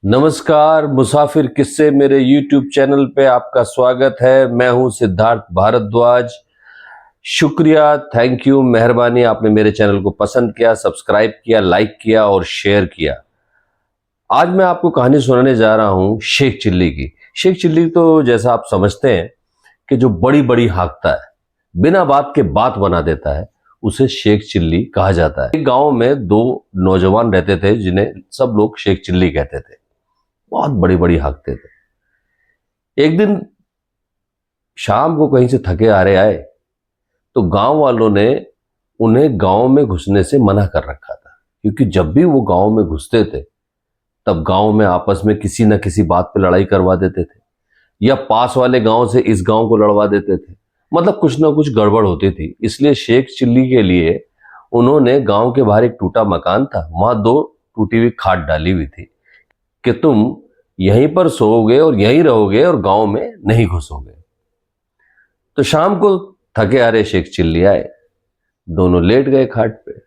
नमस्कार, मुसाफिर किस्से मेरे YouTube चैनल पे आपका स्वागत है। मैं हूं सिद्धार्थ भारद्वाज। शुक्रिया, थैंक यू, मेहरबानी, आपने मेरे चैनल को पसंद किया, सब्सक्राइब किया, लाइक किया और शेयर किया। आज मैं आपको कहानी सुनाने जा रहा हूं शेख चिल्ली की। शेख चिल्ली तो जैसा आप समझते हैं कि जो बड़ी बड़ी हाँकता है, बिना बात के बात बना देता है, उसे शेख चिल्ली कहा जाता है। एक गांव में दो नौजवान रहते थे जिन्हें सब लोग शेख चिल्ली कहते थे। बहुत बड़ी बड़ी हाँकते थे। एक दिन शाम को कहीं से थके हारे आए तो गांव वालों ने उन्हें गांव में घुसने से मना कर रखा था, क्योंकि जब भी वो गांव में घुसते थे तब गांव में आपस में किसी न किसी बात पे लड़ाई करवा देते थे या पास वाले गांव से इस गांव को लड़वा देते थे। मतलब कुछ ना कुछ गड़बड़ होती थी। इसलिए शेख चिल्ली के लिए उन्होंने गांव के बाहर एक टूटा मकान था, वहां दो टूटी हुई खाट डाली हुई थी कि तुम यहीं पर सोओगे और यहीं रहोगे और गांव में नहीं घुसोगे। तो शाम को थके हारे शेख चिल्ली आए, दोनों लेट गए खाट पे।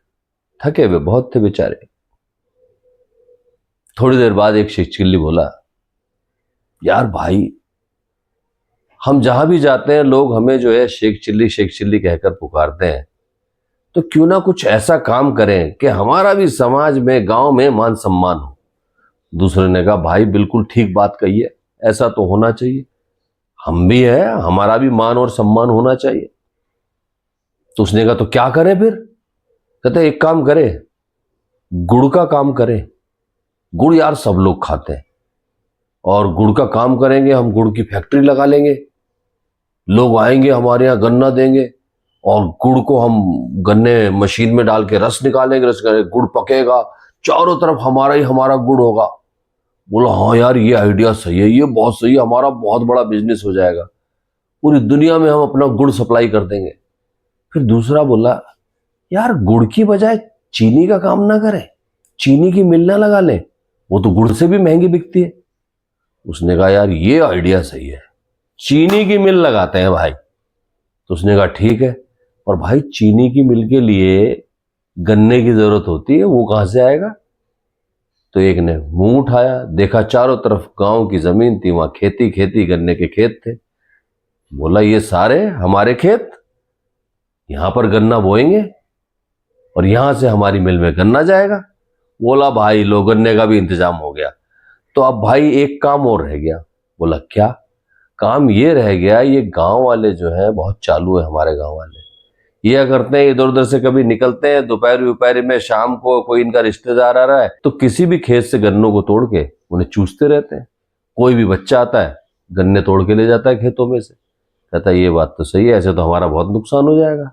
थके हुए बहुत थे बेचारे। थोड़ी देर बाद एक शेख चिल्ली बोला, यार भाई, हम जहां भी जाते हैं लोग हमें जो है शेख चिल्ली कहकर पुकारते हैं, तो क्यों ना कुछ ऐसा काम करें कि हमारा भी समाज में गांव में मान सम्मान हो। दूसरे ने कहा, भाई बिल्कुल ठीक बात कही है, ऐसा तो होना चाहिए, हम भी है, हमारा भी मान और सम्मान होना चाहिए। तो उसने कहा, तो क्या करें फिर? कहते एक काम करें, गुड़ का काम करें। गुड़ यार सब लोग खाते हैं, और गुड़ का काम करेंगे, हम गुड़ की फैक्ट्री लगा लेंगे। लोग आएंगे हमारे यहाँ, गन्ना देंगे और गुड़ को हम गन्ने मशीन में डाल के रस निकालेंगे, गुड़ पकेगा, चारों तरफ हमारा ही हमारा गुड़ होगा। बोला, हाँ यार ये आइडिया सही है, ये बहुत सही है, हमारा बहुत बड़ा बिजनेस हो जाएगा, पूरी दुनिया में हम अपना गुड़ सप्लाई कर देंगे। फिर दूसरा बोला, यार गुड़ की बजाय चीनी का काम ना करें, चीनी की मिल ना लगा लें, वो तो गुड़ से भी महंगी बिकती है। उसने कहा, यार ये आइडिया सही है, चीनी की मिल लगाते हैं भाई। तो उसने कहा, ठीक है, और भाई चीनी की मिल के लिए गन्ने की जरूरत होती है, वो कहां से आएगा? तो एक ने मुंह उठाया, देखा चारों तरफ गांव की जमीन थी, वहां खेती खेती गन्ने के खेत थे। बोला, ये सारे हमारे खेत, यहां पर गन्ना बोएंगे और यहां से हमारी मिल में गन्ना जाएगा। बोला, भाई लो, गन्ने का भी इंतजाम हो गया। तो अब भाई एक काम और रह गया। बोला, क्या काम? ये रह गया, ये गांव वाले जो है बहुत चालू है, हमारे गांव वाले ये करते हैं, इधर उधर से कभी निकलते हैं, दोपहर में शाम को कोई इनका रिश्तेदार आ रहा है तो किसी भी खेत से गन्नों को तोड़ के उन्हें चूसते रहते हैं। कोई भी बच्चा आता है, गन्ने तोड़ के ले जाता है खेतों में से। कहता है, ये बात तो सही है, ऐसे तो हमारा बहुत नुकसान हो जाएगा,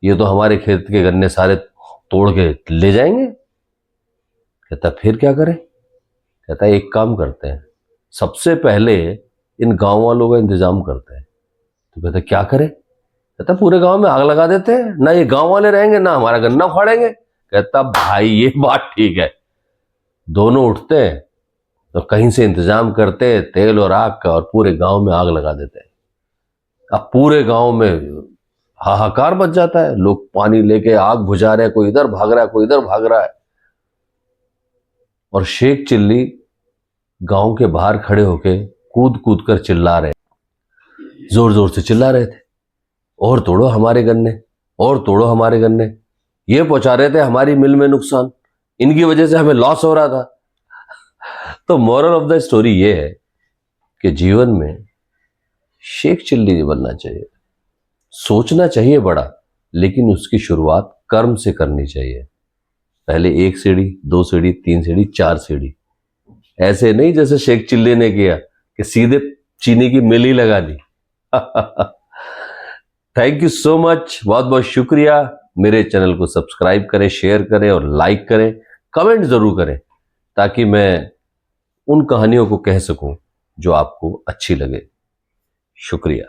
ये तो हमारे खेत के गन्ने सारे तोड़ के ले जाएंगे। कहता, फिर क्या करें? कहता है, एक काम करते हैं, सबसे पहले इन गांव वालों का इंतजाम करते हैं। तो कहता, क्या करें? कहता, पूरे गांव में आग लगा देते हैं, ना ये गांव वाले रहेंगे ना हमारा गन्ना उखाड़ेंगे। कहता, भाई ये बात ठीक है। दोनों उठते हैं तो कहीं से इंतजाम करते हैं तेल और आग का, और पूरे गांव में आग लगा देते हैं। अब पूरे गांव में हाहाकार मच जाता है, लोग पानी लेके आग बुझा रहे हैं, कोई इधर भाग रहा है, कोई इधर भाग रहा है। और शेख चिल्ली गांव के बाहर खड़े होके कूद कूद कर चिल्ला रहे, जोर जोर से चिल्ला रहे थे, और तोड़ो हमारे गन्ने, और तोड़ो हमारे गन्ने। ये पहुंचा रहे थे हमारी मिल में नुकसान, इनकी वजह से हमें लॉस हो रहा था। तो मोरल ऑफ द स्टोरी ये है कि जीवन में शेख चिल्ली नहीं बनना चाहिए। सोचना चाहिए बड़ा, लेकिन उसकी शुरुआत कर्म से करनी चाहिए। पहले 1 सीढ़ी, 2 सीढ़ी, 3 सीढ़ी, 4 सीढ़ी, ऐसे नहीं जैसे शेख चिल्ली ने किया कि सीधे चीनी की मिल ही लगा दी। थैंक यू सो मच, बहुत बहुत शुक्रिया। मेरे चैनल को सब्सक्राइब करें, शेयर करें और लाइक करें, कमेंट जरूर करें, ताकि मैं उन कहानियों को कह सकूं जो आपको अच्छी लगे। शुक्रिया।